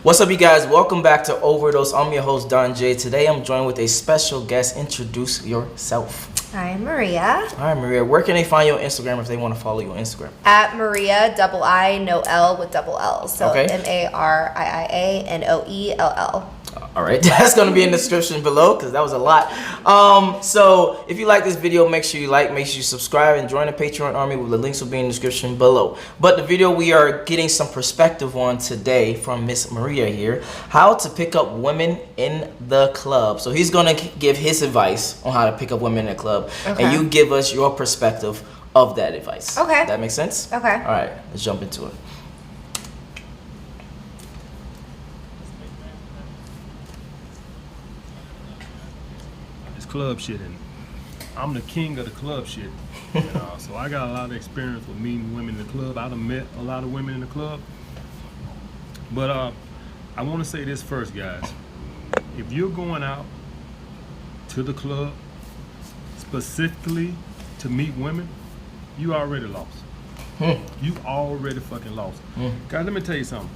What's up, you guys? Welcome back to Overdose. I'm your host, Don Jaye. Today I'm joined with a special guest. Introduce yourself. Hi, I'm Maria. Hi, Maria. Where can they find you on Instagram if they want to follow you on Instagram? At Maria, double I, no L with double L. So okay. MariaNoell. All right, that's going to be in the description below because that was a lot. So if you like this video, make sure you like, make sure you subscribe, and join the Patreon army. The links will be in the description below. But the video we are getting some perspective on today from Miss Maria here, how to pick up women in the club. So he's going to give his advice on how to pick up women in the club, and you give us your perspective of that advice. Okay. That makes sense? Okay. All right, let's jump into it. Club shit, and I'm the king of the club shit. So I got a lot of experience with meeting women in the club. I done met a lot of women in the club. But I want to say this first, guys. If you're going out to the club specifically to meet women, you already lost. You already fucking lost. Guys, let me tell you something.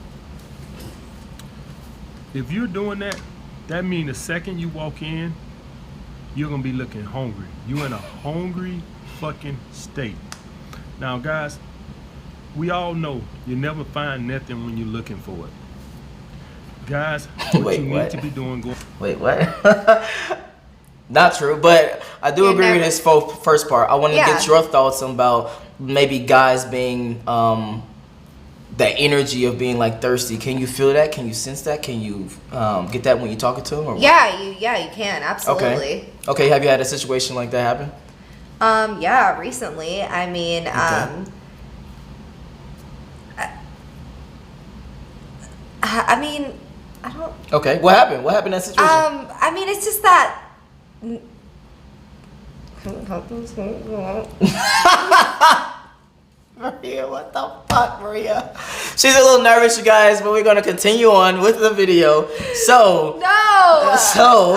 If you're doing that, that means the second you walk in, you're gonna be looking hungry. You in a hungry fucking state. Now, guys, we all know you never find nothing when you're looking for it. Guys, what you need to be doing. Wait, what? Not true, but I do agree with his first part. I want to get your thoughts about maybe guys being that energy of being like thirsty. Can you feel that? Can you sense that? Can you get that when you're talking to them? Or yeah, you can, absolutely. Okay, have you had a situation like that happen? Yeah, recently. I mean, I mean, I don't. Okay, what happened? What happened in that situation? I mean, it's just that. Maria, what the fuck, Maria? She's a little nervous, you guys, but we're gonna continue on with the video. So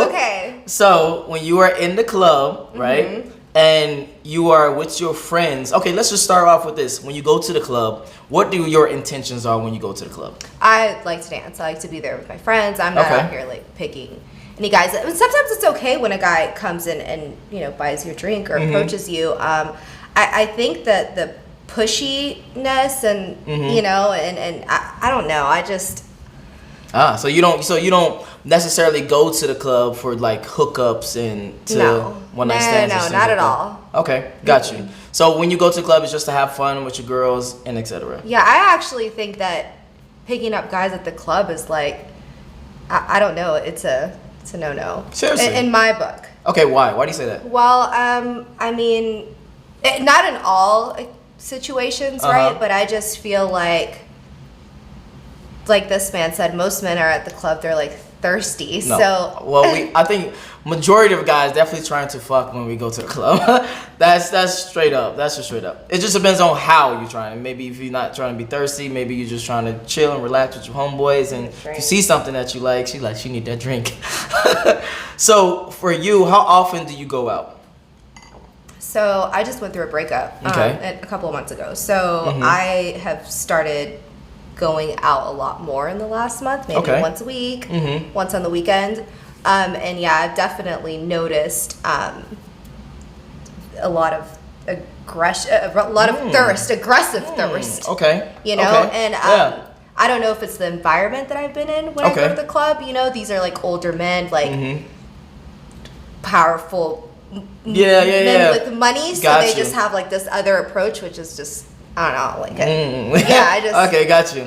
okay. So when you are in the club, right, and you are with your friends. Okay, let's just start off with this. When you go to the club, what do your intentions are when you go to the club? I like to dance. I like to be there with my friends. I'm not out here like picking any guys. I mean, sometimes it's okay when a guy comes in and buys your drink or approaches you. I think that the pushiness and and I don't know, I just so you don't necessarily go to the club for like hookups and one night stands. No, not at all. Okay, got you. So when you go to the club, it's just to have fun with your girls and etc. Yeah, I actually think that picking up guys at the club is like I don't know, it's a no-no. Seriously? In my book. Okay, why do you say that? Well, I mean, not in all situations, right? But I just feel like this man said, most men are at the club, they're like thirsty. No. So I think majority of guys definitely trying to fuck when we go to the club. that's straight up. That's just straight up. It just depends on how you're trying. Maybe if you're not trying to be thirsty, maybe you're just trying to chill and relax with your homeboys, and if you see something that you like, she need that drink. So for you, how often do you go out? So I just went through a breakup a couple of months ago. So I have started going out a lot more in the last month, maybe once a week, once on the weekend. And yeah, I've definitely noticed a lot of aggression, a lot of thirst, aggressive thirst. Okay. And I don't know if it's the environment that I've been in when I go to the club. These are like older men, like powerful men with money, so they just have like this other approach, which is just I don't know, like I just okay, got you.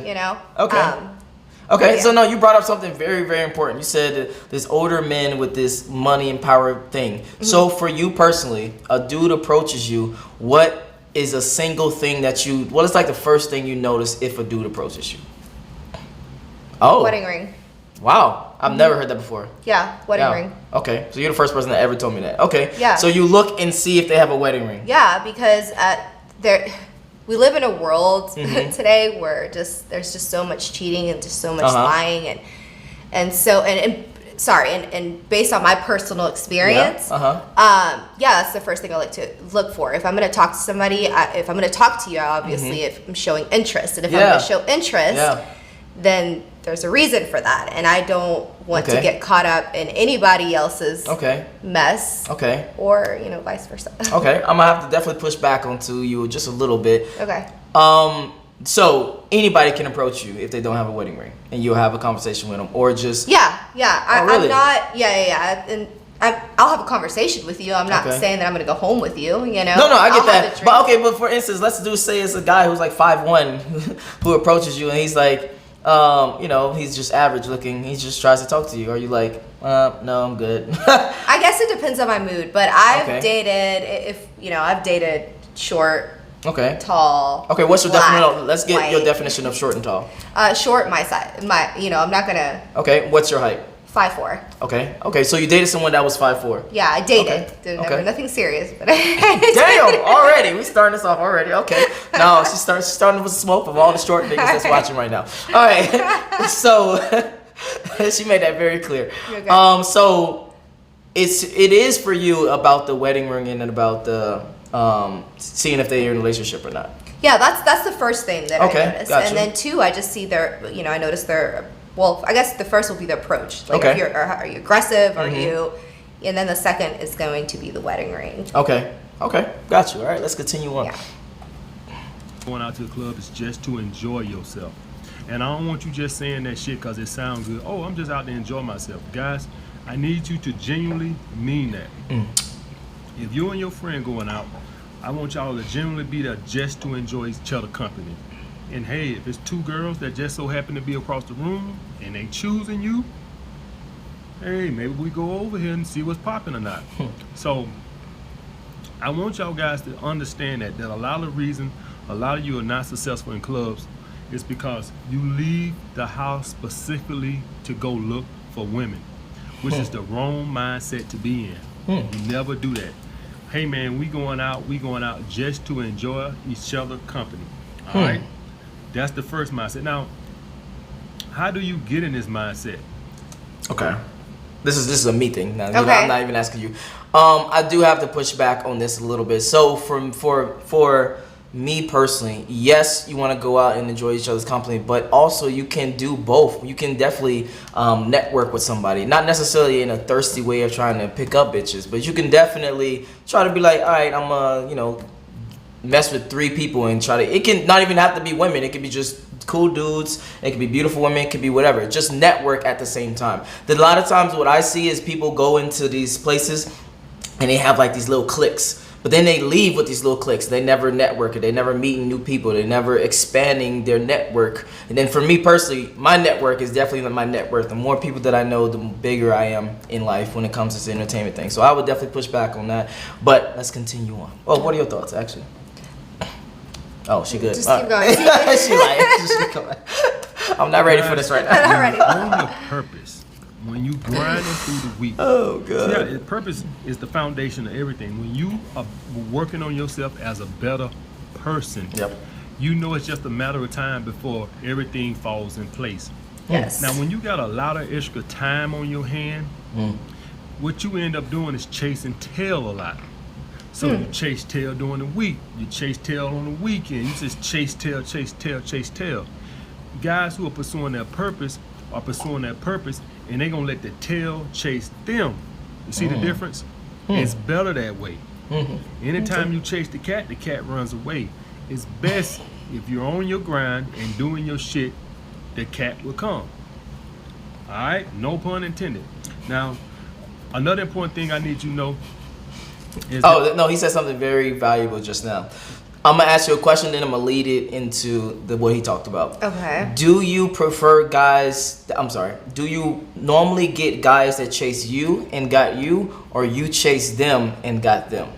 Okay, so no, you brought up something very, very important. You said this older men with this money and power thing. So for you personally, a dude approaches you, what is a single thing that what is like the first thing you notice if a dude approaches you? Wedding ring. Wow, I've never heard that before. Yeah, wedding ring. Okay, so you're the first person that ever told me that. Okay, yeah. So you look and see if they have a wedding ring. Yeah, because we live in a world today where there's just so much cheating and just so much lying and based on my personal experience, that's the first thing I like to look for. If I'm going to talk to somebody, if I'm going to talk to you, obviously, if I'm showing interest, and if I'm going to show interest, then there's a reason for that, and I don't want to get caught up in anybody else's mess. Okay. Or, you know, vice versa. Okay. I'm gonna have to definitely push back onto you just a little bit. Okay. So anybody can approach you if they don't have a wedding ring, and you'll have a conversation with them, or just Really? I'm not. And I'll have a conversation with you. I'm not saying that I'm gonna go home with you. You know. No, I get that. But for instance, let's say it's a guy who's like 5'1" who approaches you, and he's like, you know, he's just average looking. He just tries to talk to you. Are you like, no, I'm good? I guess it depends on my mood, but I've dated short. Tall. Okay, what's your definition? Let's get white. Your definition of short and tall. Short, my size. I'm not gonna. Okay, what's your height? 5'4". Okay. So you dated someone that was 5'4". Yeah, I dated. Never nothing serious, but. Damn! Already, we starting this off already. Okay. No, she's starting with smoke of all the short niggas that's watching right now. All right. So she made that very clear. Okay. So it is for you about the wedding ring and about the seeing if they're in a relationship or not. Yeah, that's the first thing that I notice. Gotcha. And then 2, I just see I notice well, I guess the first will be the approach. Like, are you aggressive? Are you? And then the second is going to be the wedding ring. Okay. Got you. All right, let's continue on. Yeah. Going out to the club is just to enjoy yourself. And I don't want you just saying that shit because it sounds good. Oh, I'm just out to enjoy myself. Guys, I need you to genuinely mean that. If you and your friend going out, I want y'all to genuinely be there just to enjoy each other's company. And hey, if it's 2 girls that just so happen to be across the room and they choosing you, hey, maybe we go over here and see what's popping or not. So I want y'all guys to understand that a lot of the reason a lot of you are not successful in clubs is because you leave the house specifically to go look for women, which is the wrong mindset to be in. You never do that. Hey man, we going out just to enjoy each other's company. All right? That's the first mindset. Now, how do you get in this mindset? Okay. This is a me thing. Now, I'm not even asking you. I do have to push back on this a little bit. So for me personally, yes, you want to go out and enjoy each other's company, but also you can do both. You can definitely network with somebody, not necessarily in a thirsty way of trying to pick up bitches, but you can definitely try to be like, all right, I'm mess with 3 people and try to. It can not even have to be women. It could be just cool dudes. It could be beautiful women. It could be whatever. Just network at the same time. A lot of times, what I see is people go into these places and they have like these little cliques. But then they leave with these little cliques. They never network. They never meeting new people. They never expanding their network. And then for me personally, my network is definitely my net worth. The more people that I know, the bigger I am in life when it comes to this entertainment thing. So I would definitely push back on that. But let's continue on. Oh, what are your thoughts, actually? Oh, she good. Just keep going. She like, just keep going. I'm not ready for this right now. Not ready. On your purpose, when you grinding through the week. Oh, God. Yeah, purpose is the foundation of everything. When you are working on yourself as a better person, you know it's just a matter of time before everything falls in place. Yes. Now, when you got a lot of extra time on your hand, what you end up doing is chasing tail a lot. So you chase tail during the week, you chase tail on the weekend, you just chase tail. Guys who are pursuing their purpose are pursuing their purpose, and they're gonna let the tail chase them. You see the difference? It's better that way. Anytime you chase the cat runs away. It's best if you're on your grind and doing your shit, the cat will come. All right, no pun intended. Now, another important thing I need you to know. No, he said something very valuable just now. I'm gonna ask you a question, then I'm gonna lead it into what he talked about. Okay. Do you prefer guys? Do you normally get guys that chase you and got you, or you chase them and got them?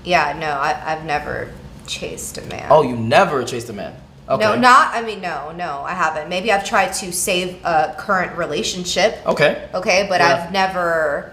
Yeah, no, I've never chased a man. Oh, you never chased a man? Okay. No, no, I haven't. Maybe I've tried to save a current relationship. Okay. Okay, but I've never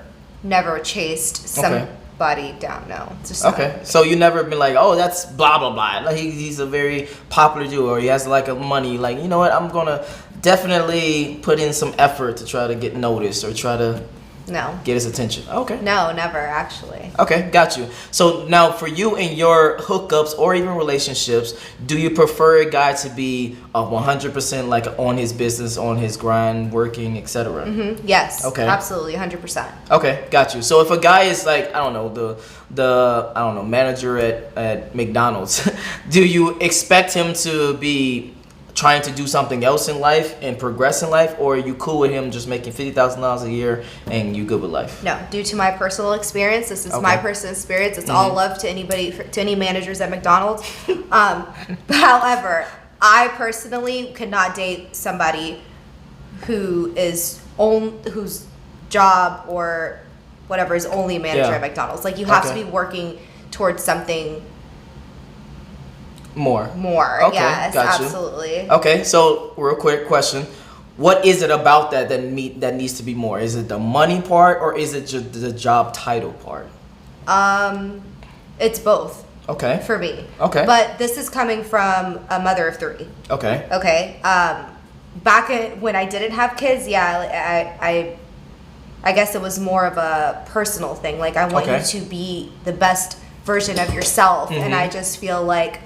chased somebody down. No. Just okay. So you never been like, oh, that's blah blah blah. Like he's a very popular dude, or he has like a money. Like, you know what? I'm gonna definitely put in some effort to try to get noticed or try to. No. Get his attention. Okay. No, never actually. Okay, got you. So now for you in your hookups or even relationships, do you prefer a guy to be 100% like on his business, on his grind, working, etc.? Mm-hmm. Yes. Okay. Absolutely, 100%. Okay, got you. So if a guy is like, I don't know, the manager at McDonald's, do you expect him to be trying to do something else in life and progress in life, or are you cool with him just making $50,000 a year and you good with life? No, due to my personal experience, this is my personal experience. It's all love to anybody, to any managers at McDonald's. However, I personally cannot date somebody whose job or whatever is only a manager at McDonald's. Like, you have to be working towards something more. Okay, yes, absolutely. Okay, so real quick question. What is it about that needs to be more? Is it the money part, or is it just the job title part? It's both. Okay. For me. Okay. But this is coming from a mother of 3. Okay. Okay. Back when I didn't have kids, I guess it was more of a personal thing. Like, I want you to be the best version of yourself, and I just feel like,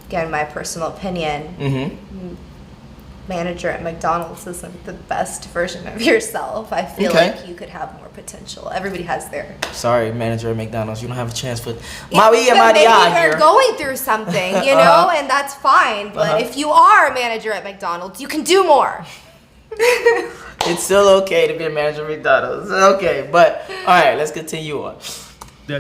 again, my personal opinion, manager at McDonald's isn't the best version of yourself. I feel like you could have more potential. Everybody has their... Sorry, manager at McDonald's, you don't have a chance for... Maybe they're going through something, you know, and that's fine. But if you are a manager at McDonald's, you can do more. It's still okay to be a manager at McDonald's. Okay, but all right, let's continue on.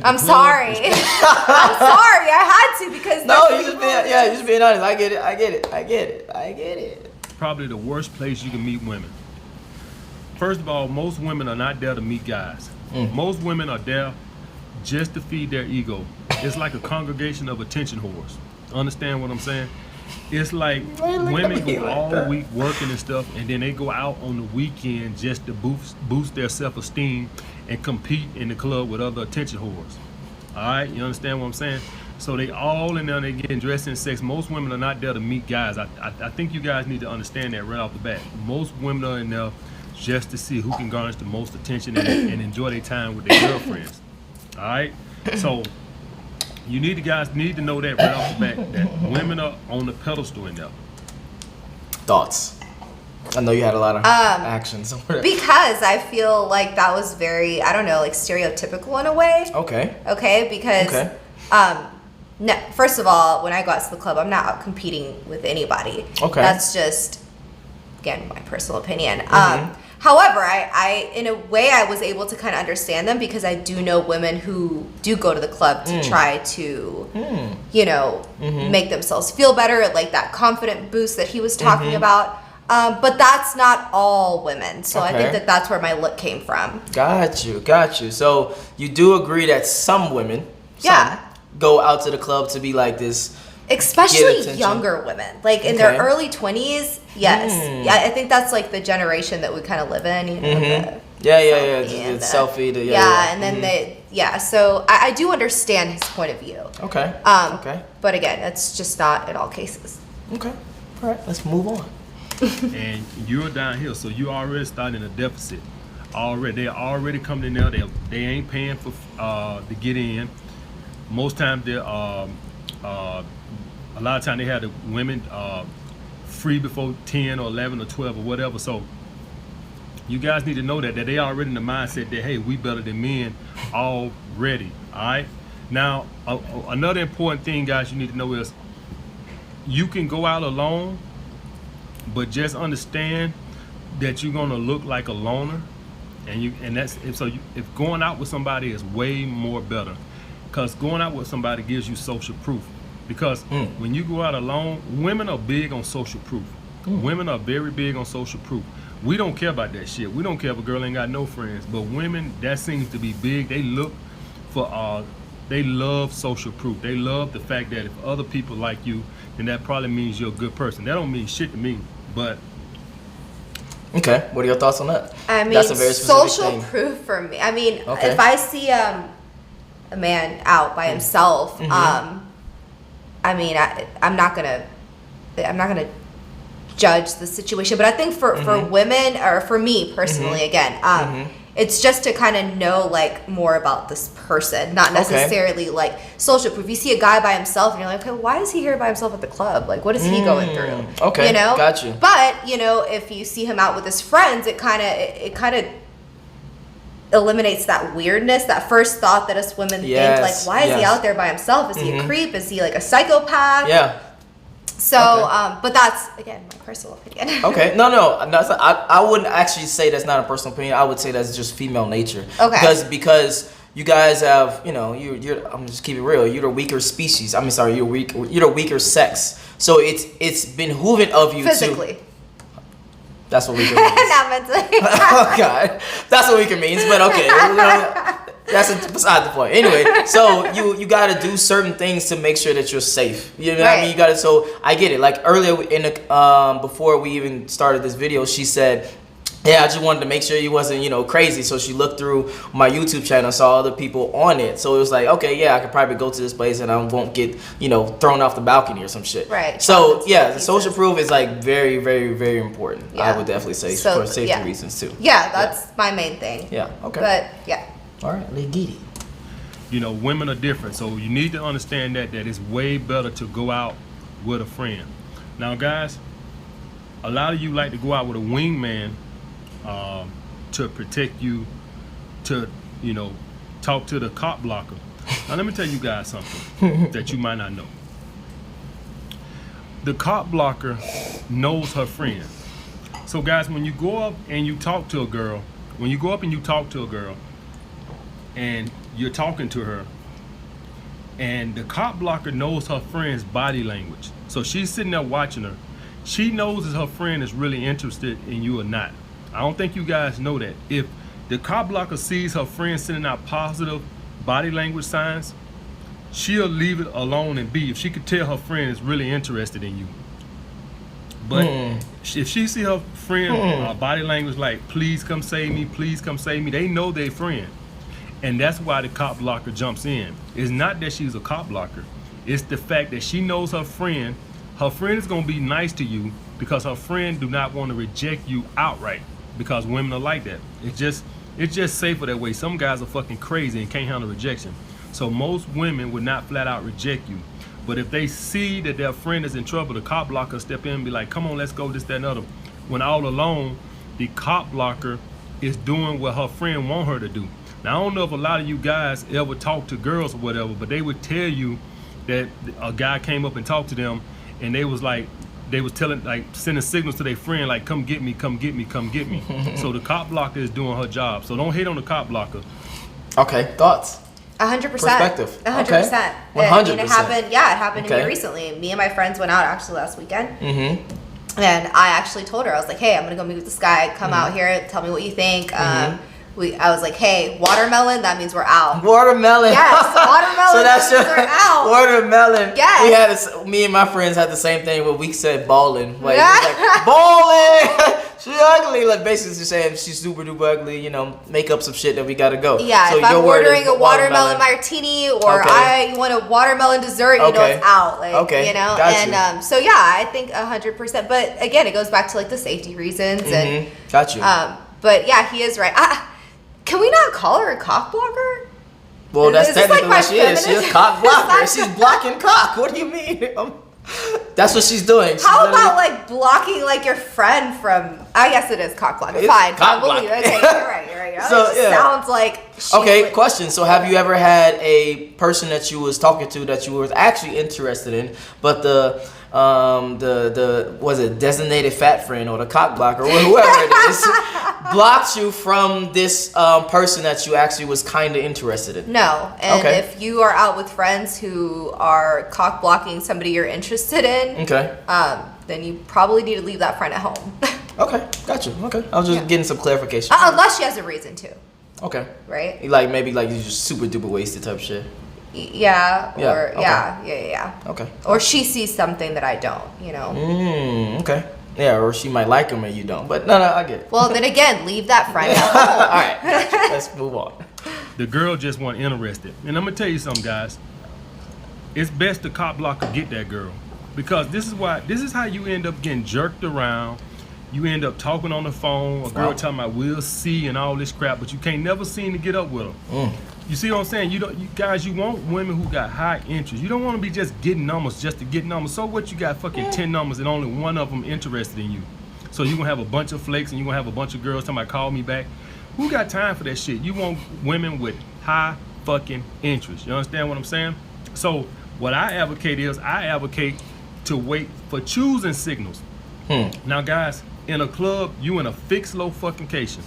I'm sorry. I'm sorry. I had to, because... No, you're just being honest. I get it. Probably the worst place you can meet women. First of all, most women are not there to meet guys. Most women are there just to feed their ego. It's like a congregation of attention whores. Understand what I'm saying? It's like women go all week working and stuff, and then they go out on the weekend just to boost their self-esteem and compete in the club with other attention whores. All right, you understand what I'm saying? So they all in there, they getting dressed in sex. Most women are not there to meet guys. I think you guys need to understand that right off the bat. Most women are in there just to see who can garnish the most attention and enjoy their time with their girlfriends. All right, so you guys need to know that right off the bat, that women are on the pedestal in there. Thoughts? I know you had a lot of actions. Because I feel like that was very, I don't know, like stereotypical in a way. Okay, because no, first of all, when I go out to the club, I'm not out competing with anybody. Okay. That's just, again, my personal opinion. However, I in a way, I was able to kind of understand them, because I do know women who do go to the club to try to, you know, make themselves feel better, like that confident boost that he was talking about. But that's not all women. So I think that's where my look came from. Got you. So you do agree that some women go out to the club to be like this, especially younger women, like in their early 20s. Yes. Yeah, I think that's like the generation that we kind of live in, you know. The selfie. And then so I do understand his point of view. Okay. But again, that's just not in all cases. Okay. All right, let's move on. And you're down here, so you're already starting a deficit. They're already coming in there. They ain't paying for to get in. Most times they're a lot of times they have the women free before 10 or 11 or 12 or whatever. So you guys need to know that they already in the mindset that, hey, we better than men already. All right. Now another important thing, guys, you need to know is you can go out alone, but just understand that you're gonna look like a loner, if going out with somebody is way more better, because going out with somebody gives you social proof. Because when you go out alone, women are big on social proof. Women are very big on social proof. We don't care about that shit. We don't care if a girl ain't got no friends. But women, that seems to be big. They look for they love social proof. They love the fact that if other people like you, then that probably means you're a good person. That don't mean shit to me, but... Okay, what are your thoughts on that? I mean, that's a very specific social proof for me. I mean, if I see a man out by himself, I mean, I'm not gonna judge the situation, but I think for women, or for me personally, again, it's just to kind of know like more about this person, not necessarily like social proof. You see a guy by himself and you're like, okay, why is he here by himself at the club? Like, what is he going through? Okay, you know, got you. But you know, if you see him out with his friends, it kind of eliminates that weirdness, that first thought that us women think, like, why is he out there by himself? Is he a creep? Is he like a psychopath? Yeah. So, but that's, again, my personal opinion. Okay. No, I wouldn't actually say that's not a personal opinion. I would say that's just female nature. Okay. Because you guys have, you know, you're I'm just keep it real. You're the weaker species. I mean, sorry, you're the weaker sex. So it's behooving of you physically. That's what weaker means. Not mentally. Oh God, that's what weaker means. But okay. That's beside the point. Anyway, so you got to do certain things to make sure that you're safe. You know what I mean? You got to. So I get it. Like earlier in the before we even started this video, she said, "Yeah, I just wanted to make sure you wasn't, you know, crazy." So she looked through my YouTube channel, saw other people on it. So it was like, okay, yeah, I could probably go to this place and I won't get, you know, thrown off the balcony or some shit. Right. So yeah, the social proof is like very, very, very important. Yeah. I would definitely say for safety reasons too. Yeah, that's my main thing. Yeah. Okay. But yeah. All right, let's get it. You know, women are different, so you need to understand that it's way better to go out with a friend. Now, guys, a lot of you like to go out with a wingman to protect you, to, you know, talk to the cop blocker. Now, let me tell you guys something that you might not know. The cop blocker knows her friend. So, guys, when you go up and you talk to a girl, and you're talking to her, and the cop blocker knows her friend's body language. So she's sitting there watching her. She knows if her friend is really interested in you or not. I don't think you guys know that. If the cop blocker sees her friend sending out positive body language signs, she'll leave it alone and be, if she could tell her friend is really interested in you. But if she see her friend body language like, please come save me, they know their friend. And that's why the cop blocker jumps in. It's not that she's a cop blocker. It's the fact that she knows her friend. Her friend is going to be nice to you because her friend do not want to reject you outright, because women are like that. It's just safer that way. Some guys are fucking crazy and can't handle rejection. So most women would not flat out reject you. But if they see that their friend is in trouble, the cop blocker step in and be like, come on, let's go, this, that, and other. When all along, the cop blocker is doing what her friend want her to do. Now, I don't know if a lot of you guys ever talk to girls or whatever, but they would tell you that a guy came up and talked to them, and they was telling, like, sending signals to their friend, like, come get me, come get me, come get me. So the cop blocker is doing her job. So don't hate on the cop blocker. Okay, thoughts? 100%. Perspective. 100%. 100%. It happened to me recently. Me and my friends went out actually last weekend. Mm-hmm. And I actually told her, I was like, hey, I'm going to go meet with this guy. Come out here. Tell me what you think. I was like, hey, watermelon, that means we're out. Watermelon. Yes, watermelon. So that's means we're out. Watermelon. Yes. Me and my friends had the same thing, but we said ballin'. Like, like ballin'. She ugly. Like, basically just saying she's super duper ugly, you know, make up some shit that we gotta go. Yeah, so if I'm ordering a watermelon martini or I want a watermelon dessert, you know it's out. Like, you know? And so, yeah, I think 100%. But again, it goes back to like the safety reasons. And got you. But yeah, he is right. Can we not call her a cock blocker? Well, that's technically what she is. She's a cock blocker. She's blocking cock. What do you mean? That's what she's doing. How about like blocking like your friend from? I guess it is cock blocking. Fine, cock blocking. Okay, you're right. So, it just sounds like. Okay, question. So, have you ever had a person that you was talking to that you was actually interested in, but the was it designated fat friend or the cock blocker or whoever it is blocked you from this person that you actually was kind of interested in? No. And if you are out with friends who are cock blocking somebody you're interested in, then you probably need to leave that friend at home. Okay, gotcha. Okay, I was just getting some clarification. Unless she has a reason to. Okay. Right? Like maybe like you're just super duper wasted type shit. Yeah. Okay. Or she sees something that I don't, you know. Okay. Yeah, or she might like him and you don't. But no, I get it. Well, then again, leave that friend at home. All right, gotcha. Let's move on. The girl just wasn't interested. And I'm going to tell you something, guys. It's best the cop blocker get that girl. Because this is how you end up getting jerked around. You end up talking on the phone, a girl talking about we'll see and all this crap, but you can't never seem to get up with them. You see what I'm saying? You guys, you want women who got high interest. You don't want to be just getting numbers just to get numbers. So what, you got fucking 10 numbers and only one of them interested in you. So you're going to have a bunch of flakes and you're going to have a bunch of girls talking about call me back. Who got time for that shit? You want women with high fucking interest. You understand what I'm saying? So what I advocate is to wait for choosing signals. Now guys, in a club, you in a fixed location.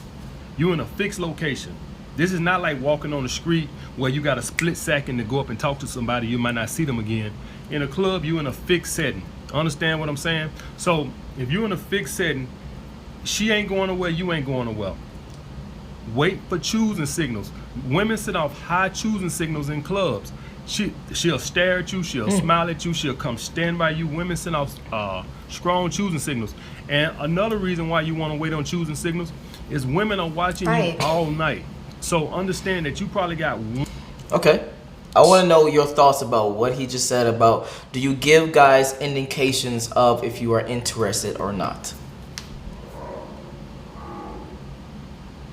You in a fixed location. This is not like walking on the street where you got a split second to go up and talk to somebody. You might not see them again. In a club, you in a fixed setting. Understand what I'm saying? So if you're in a fixed setting, she ain't going nowhere, you ain't going nowhere. Wait for choosing signals. Women set off high choosing signals in clubs. She'll stare at you, she'll smile at you, she'll come stand by you. Women send off strong choosing signals. And another reason why you want to wait on choosing signals is women are watching you all night. So understand that you probably got one. Okay. I want to know your thoughts about what he just said about, do you give guys indications of if you are interested or not?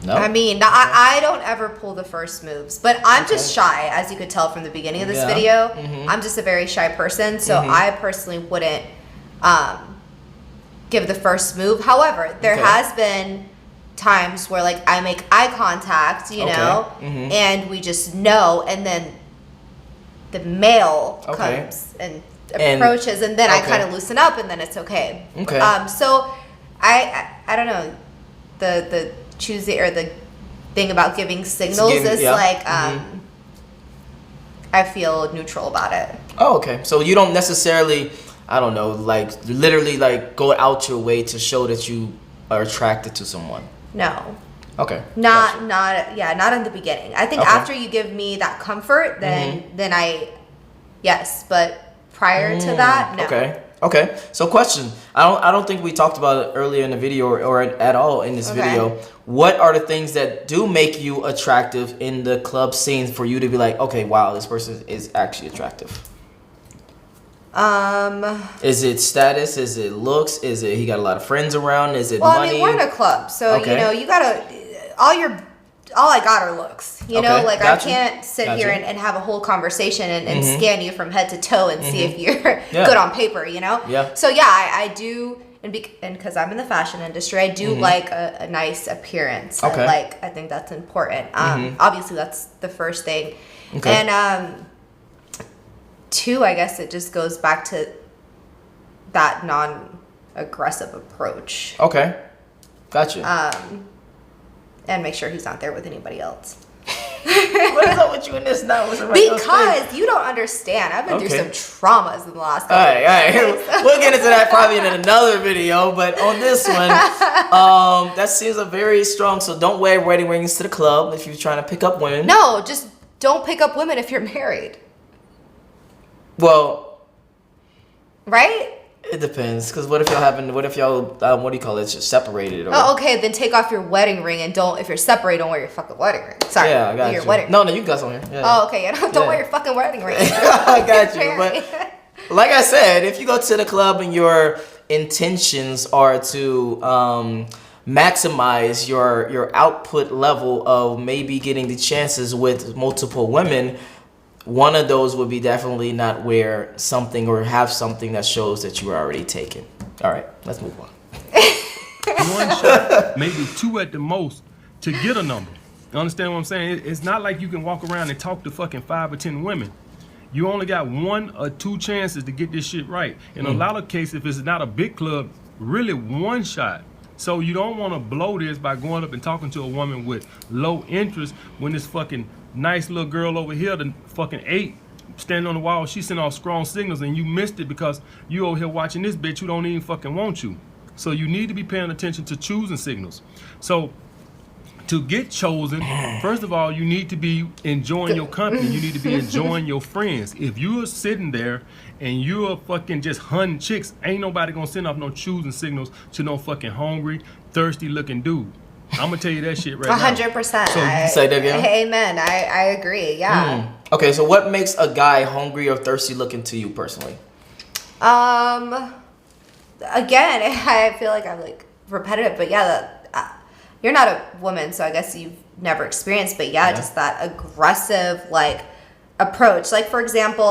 No? I mean, I don't ever pull the first moves, but I'm just shy, as you could tell from the beginning of this video. I'm just a very shy person, so I personally wouldn't give the first move. However, there has been times where like I make eye contact, you know, and we just know, and then the male comes and approaches, and then I kind of loosen up, and then it's okay. So I don't know, the choosing or the thing about giving signals is like I feel neutral about it. Oh, okay. So you don't necessarily, I don't know, like literally like go out your way to show that you are attracted to someone. No. Okay. Not in the beginning. I think after you give me that comfort, then yes, but prior to that, no. Okay. So question. I don't think we talked about it earlier in the video or at all in this video. What are the things that do make you attractive in the club scene for you to be like, okay, wow, this person is actually attractive? Is it status? Is it looks? Is it he got a lot of friends around? Is it money? I mean, we're in a club, so you know, you gotta all I got are looks. You know, like I can't sit here and have a whole conversation and scan you from head to toe and see if you're good on paper, you know? So yeah, I do, and because I'm in the fashion industry, I do like a nice appearance. I think that's important. Obviously that's the first thing. And two, I guess it just goes back to that non-aggressive approach. Okay. Gotcha. And make sure he's not there with anybody else. What is up with you in this now? Because you don't understand. I've been through some traumas in the last couple of years. We'll get into that probably in another video, but on this one, that seems a very strong. So don't wear wedding rings to the club if you're trying to pick up women. No, just don't pick up women if you're married. Well, right? It depends, because what if y'all what do you call it, just separated? Or... Oh, okay, then take off your wedding ring and if you're separated, don't wear your fucking wedding ring. Sorry, yeah, I got your you. wedding No, you got some here. Yeah. Oh, okay, don't wear your fucking wedding ring. I got you, but like I said, if you go to the club and your intentions are to maximize your output level of maybe getting the chances with multiple women, one of those would be definitely not wear something or have something that shows that you are already taken. All right, let's move on. One shot, maybe two at the most, to get a number. You understand what I'm saying? It's not like you can walk around and talk to fucking 5 or 10 women. You only got 1 or 2 chances to get this shit right. In a lot of cases, if it's not a big club, really one shot. So you don't want to blow this by going up and talking to a woman with low interest when this fucking nice little girl over here, the fucking 8, standing on the wall, she sent off strong signals and you missed it because you over here watching this bitch who don't even fucking want you. So you need to be paying attention to choosing signals. So to get chosen, first of all, you need to be enjoying your company. You need to be enjoying your friends. If you're sitting there and you're fucking just hunting chicks, ain't nobody gonna send off no choosing signals to no fucking hungry, thirsty looking dude. I'm gonna tell you that shit right 100%. now. So you say that again? Amen. I agree. Yeah. Okay, so what makes a guy hungry or thirsty looking to you personally? Again, I feel like I'm like repetitive. But yeah, you're not a woman, so I guess you've never experienced. But yeah, just that aggressive like approach. Like for example,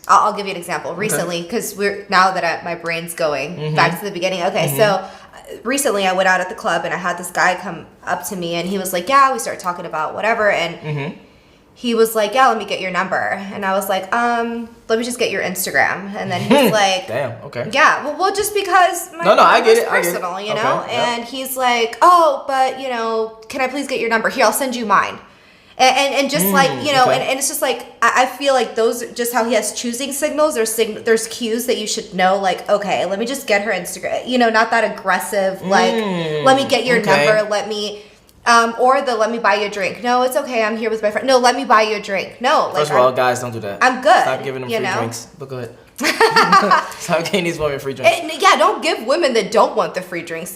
I'll give you an example. Recently, because now that my brain's going back to the beginning. Okay, so recently I went out at the club and I had this guy come up to me and he was like, yeah, we started talking about whatever, and he was like, yeah, let me get your number. And I was like, let me just get your Instagram. And then he's like, damn, okay. Yeah, well, just because my I get it. personal, you know? And he's like, oh, but, you know, can I please get your number? Here, I'll send you mine. And just like, you know, and it's just like, I feel like those, just how he has choosing signals, there's cues that you should know, like, okay, let me just get her Instagram, you know, not that aggressive, like, let me get your number, let me... or let me buy you a drink. No, it's okay. I'm here with my friend. No, let me buy you a drink. No, like first of all, guys, don't do that. I'm good. Stop giving them free drinks. But go ahead. Stop giving these women free drinks. Yeah, don't give women that don't want the free drinks,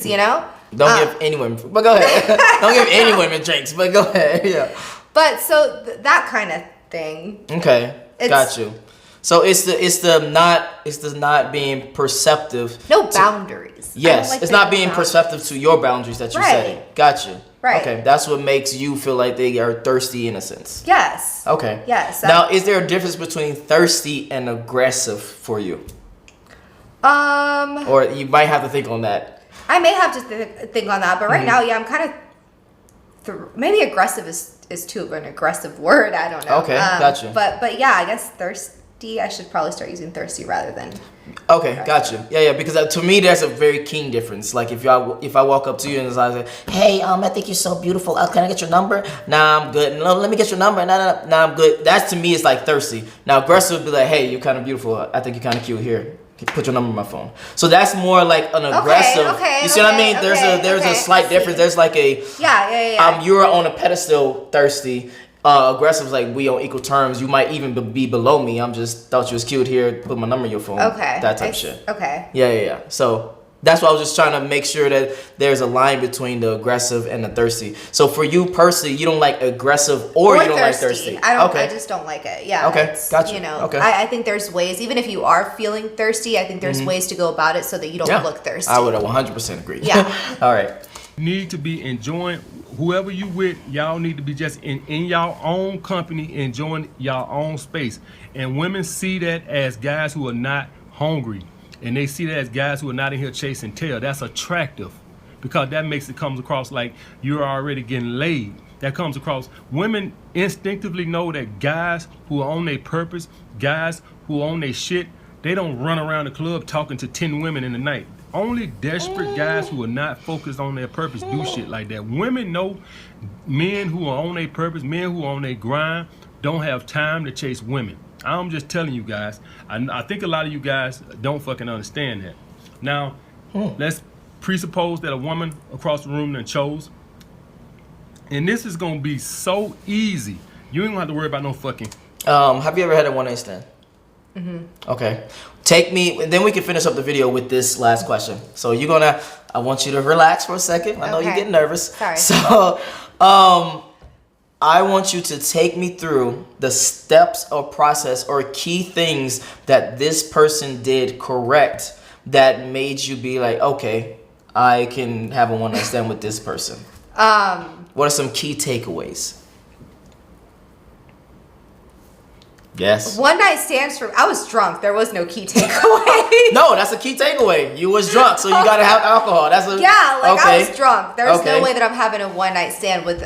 you know? Don't give any women, but go ahead. Don't give any women drinks, but go ahead. Yeah. But so that kind of thing. Okay, got you. So it's the not being perceptive. No boundaries. Yes, like it's not being perceptive to your boundaries that you're setting. Got you. Right. Okay, that's what makes you feel like they are thirsty in a sense. Yes. Okay. Yes. Now, is there a difference between thirsty and aggressive for you? Or you might have to think on that. I may have to think on that, but right now, yeah, I'm kind of maybe aggressive is too an aggressive word. I don't know. Okay, gotcha. But yeah, I guess thirsty. I should probably start using thirsty rather than. Okay, gotcha. Yeah, because to me that's a very keen difference. Like if I walk up to you and I say, "Hey, I think you're so beautiful. Can I get your number?" Nah, I'm good. No, let me get your number. Nah, I'm good. That's to me is like thirsty. Now aggressive would be like, "Hey, you're kind of beautiful. I think you're kind of cute. Here, put your number on my phone." So that's more like an aggressive. You see what I mean? There's a slight difference. There's like a you're on a pedestal, thirsty. Aggressive is like we on equal terms. You might even be below me. I'm just thought you was cute here. Put my number in your phone. Okay. That type of shit. Okay. Yeah. So that's why I was just trying to make sure that there's a line between the aggressive and the thirsty. So for you personally, you don't like aggressive or you don't like thirsty. I just don't like it. Yeah. Okay. Gotcha. You know, okay. I think there's ways, even if you are feeling thirsty, I think there's ways to go about it so that you don't look thirsty. I would 100% agree. Yeah. All right. You need to be enjoying whoever you with. Y'all need to be just in y'all own company, enjoying y'all own space. And women see that as guys who are not hungry, and they see that as guys who are not in here chasing tail. That's attractive because that makes it comes across like you're already getting laid. That comes across. Women instinctively know that guys who are on their purpose, guys who are on their shit, they don't run around the club talking to 10 women in the night. Only desperate guys who are not focused on their purpose do shit like that. Women know men who are on their purpose, men who are on their grind, don't have time to chase women. I'm just telling you guys. I think a lot of you guys don't fucking understand that. Now, let's presuppose that a woman across the room done chose. And this is going to be so easy. You ain't going to have to worry about no fucking. Have you ever had a one-night stand? Okay. Take me, and then we can finish up the video with this last question. So I want you to relax for a second. I know you're getting nervous. Sorry. So, I want you to take me through the steps or process or key things that this person did correct that made you be like, okay, I can have a one-night stand with this person. What are some key takeaways? Yes. One night stands for. I was drunk. There was no key takeaway. No, that's a key takeaway. You was drunk, so you gotta have alcohol. That's a I was drunk. There's no way that I'm having a one night stand with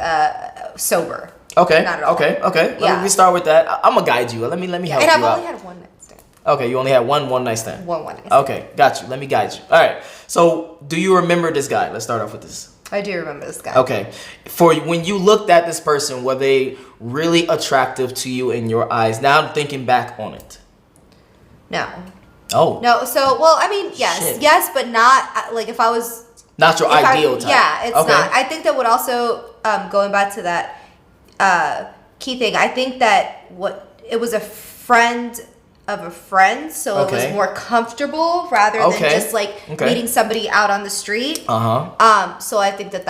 sober. Okay. Not at all. Okay. Yeah. Let me start with that. I'm gonna guide you. Let me help you out. And I've only had one night stand. Okay, you only had one night stand. One night stand. Okay, got you. Let me guide you. All right. So, do you remember this guy? Let's start off with this. I do remember this guy. Okay. For when you looked at this person, were they really attractive to you in your eyes? Now I'm thinking back on it. No. Oh. No. So, well, I mean, yes. Shit. Yes, but not, like, if I was... Not your ideal type. Yeah, it's not. I think that would also, going back to that key thing, I think that it was a friend of a friend, so it was more comfortable rather than just like meeting somebody out on the street. So I think that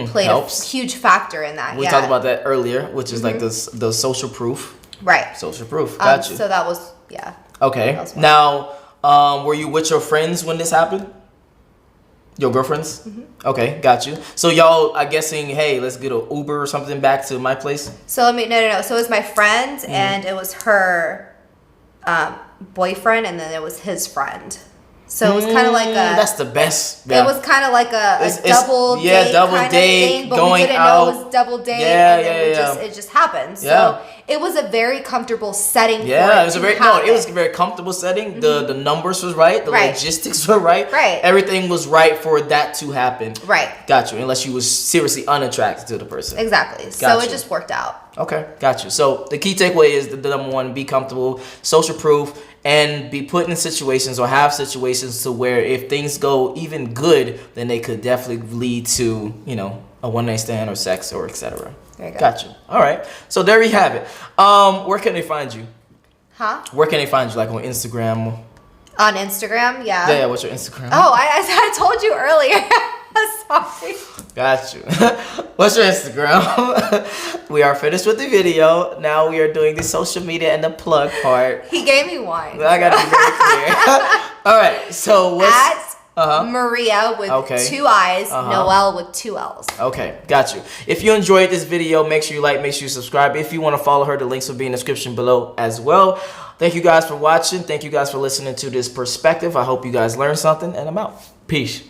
played helps. A huge factor in that. We talked about that earlier, which is like the social proof. Right. Social proof. Got you. So that was Okay. Now, were you with your friends when this happened? Your girlfriends? Okay, got you. So y'all are guessing, hey, let's get an Uber or something back to my place? So I mean, no. So it was my friend, and it was her boyfriend, and then it was his friend. So it was kind of like a. That's the best. Yeah. It was kind of like a double date double kind date, of thing, but going we didn't out. know it was double date. Yeah, and then it just happened. So it was a very comfortable setting. Yeah, it was a very comfortable setting. The numbers was right. The logistics were right. Right. Everything was right for that to happen. Right. Got you. Unless you was seriously unattracted to the person. Exactly. So it just worked out. Okay, got you. So the key takeaway is the number one: be comfortable, social proof, and be put in situations or have situations to where if things go even good, then they could definitely lead to, you know, a one night stand or sex or etc. There you go. Got you. All right. So there we have it. Where can they find you? Huh? Where can they find you? Like on Instagram? On Instagram, yeah. Yeah. What's your Instagram? Oh, I told you earlier. Sorry. Got you. What's your Instagram? We are finished with the video. Now we are doing the social media and the plug part. He gave me one. I got to be very clear. All right. So what's Maria with 2 I's, Noel with 2 L's. Okay, got you. If you enjoyed this video, make sure you like, make sure you subscribe. If you want to follow her, the links will be in the description below as well. Thank you guys for watching. Thank you guys for listening to this perspective. I hope you guys learned something, and I'm out. Peace.